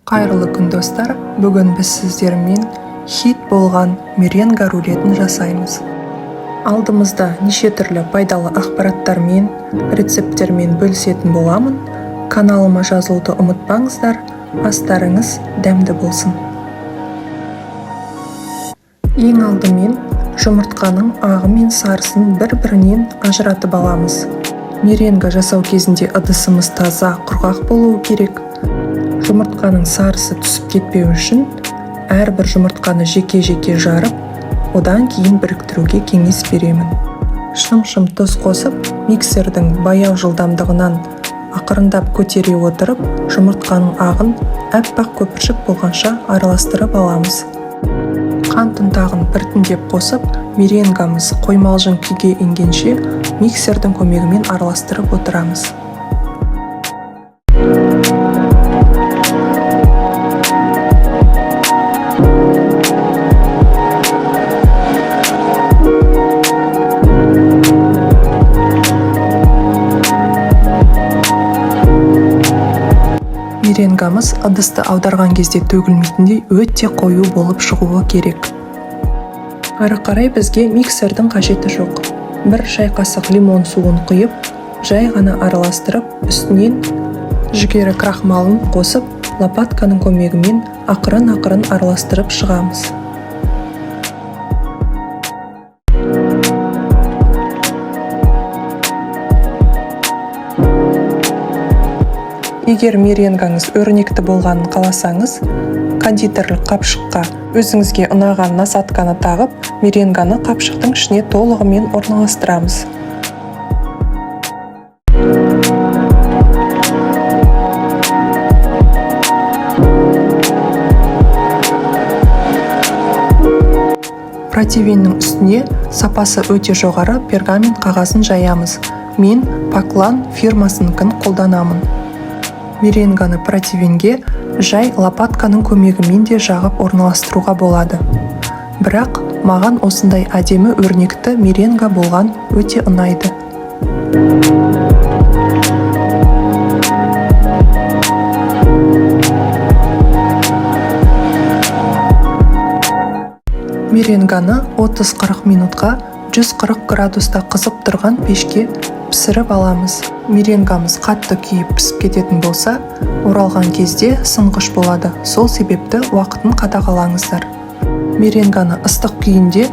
Қайырлы күн достар, бүгін біз сіздермен хит болған меренга рулетін жасаймыз. Алдымызда неше түрлі пайдалы ақпараттармен, рецепттермен бөлісетін боламын. Каналыма жазылуды ұмытпаңыздар, астарыңыз дәмді болсын. Ең алдымен жұмыртқаның ағы мен сарысын бір-бірінен ажыратып аламыз. Меренга жасау кезінде ыдысымыз таза, құрғақ болуы керек. Жұмыртқаның сарысы түсіп кетпеу үшін әрбір жұмыртқаны жеке-жеке жарып, одан кейін біріктіруге кеңес беремін. Шым-шым тұз қосып, миксердің баяу жылдамдығынан ақырындап көтере отырып, жұмыртқаның ағын әппақ көпіршік болғанша араластырып аламыз. Қант ұнтағын біртіндеп қосып, меренгамыз қоймалжың күйге енгенше миксердің көмегімен араластырып отырамыз. Меренгамыз ыдысты аударған кезде төгілмейтіндей өте қою болып шығуы керек. Ары қарай бізге миксердің қажеті жоқ. Бір шай қасық лимон суын құйып, жай ғана араластырып, үстінен жүгері крахмалын қосып, лопатканың көмегімен ақырын-ақырын араластырып шығамыз. Егер меренгаңыз өрнекті болғанын қаласаңыз, кондитерлік қапшыққа өзіңізге ұнаған насатканы тағып, меренганы қапшықтың ішіне толығымен орналастырамыз. Противеннің үстіне сапасы өте жоғары пергамент қағазын жаямыз. Мен Паклан фирмасыныкін қолданамын. Меренганы противенге жай лопатканың көмегімен де жағып орналастыруға болады. Бірақ маған осындай әдемі өрнекті меренга болған өте ұнайды. Меренганы 30-40 минутқа 140 градуста қызып тұрған пешке пісіріп аламыз. Меренгамыз қатты күйіп пісіп кететін болса, оралған кезде сынғыш болады. Сол себепті уақытын қадағалаңыздар. Меренганы ыстық күйінде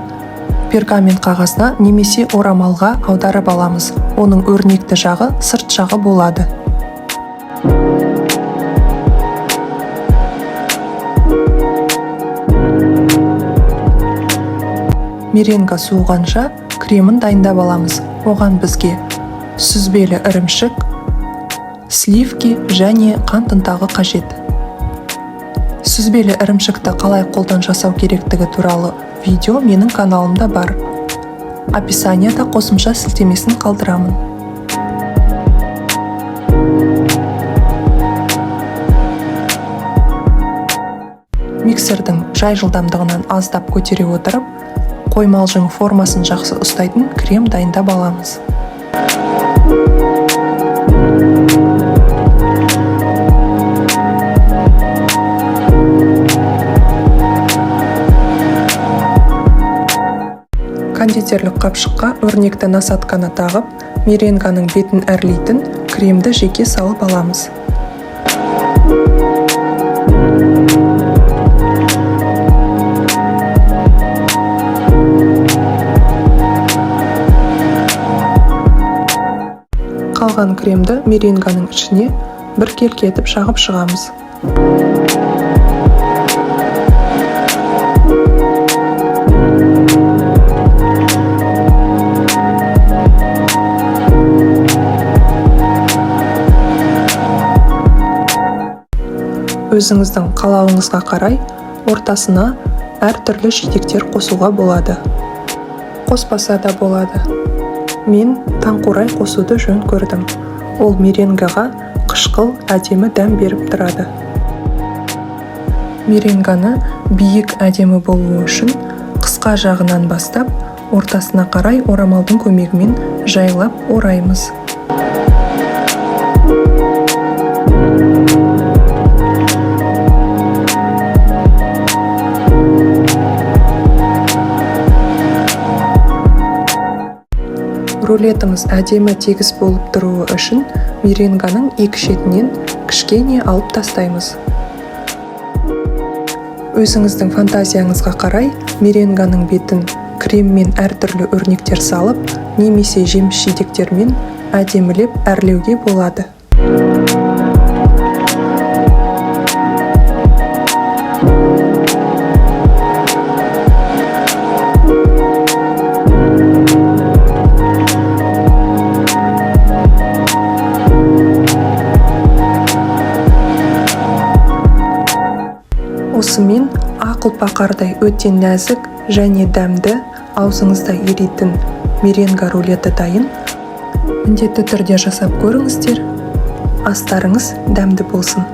пергамент қағазына немесе орамалға аударып аламыз. Оның өрнекті жағы сырт жағы болады. Меренга суығанша кремін дайындап аламыз. Оған бізге сүзбелі ірімшік, сливки және қант ұнтағы қажет. Сүзбелі ірімшікті қалай қолдан жасау керектігі туралы видео менің каналымда бар. Описанияда қосымша сілтемесін қалдырамын. Миксердің жай жылдамдығынан аздап көтере отырып, қоймалжың формасын жақсы ұстайтын крем дайындап аламыз. Кондитерлік қапшыққа өрнекті насатканы тағып, меренганың бетін әрлейтін кремді жеке салып аламыз. Қалған кремді меренганың ішіне бір келкетіп жағып шығамыз. Өзіңіздің қалауыңызға қарай ортасына әртүрлі жидектер қосуға болады. Қоспаса да болады. Мен таңқурай қосуды жөн көрдім. Ол меренгаға қышқыл әдемі дәм беріп тұрады. Меренганы биік әдемі болуы үшін қысқа жағынан бастап, ортасына қарай орамалдың көмегімен жайлап ораймыз. рулетіміз әдемі тегіс болып тұруы үшін меренганың екі шетінен кішкене алып тастаймыз. Өзіңіздің фантазияңызға қарай меренганың бетін креммен әртүрлі өрнектер салып, немесе жеміс-жидектермен әдемілеп әрлеуге болады. Осымен ақыл-пақардай өте нәзік және дәмді, аузыңызда еритін меренга рулеті дайын. Міндетті түрде жасап көріңіздер. Астарыңыз дәмді болсын.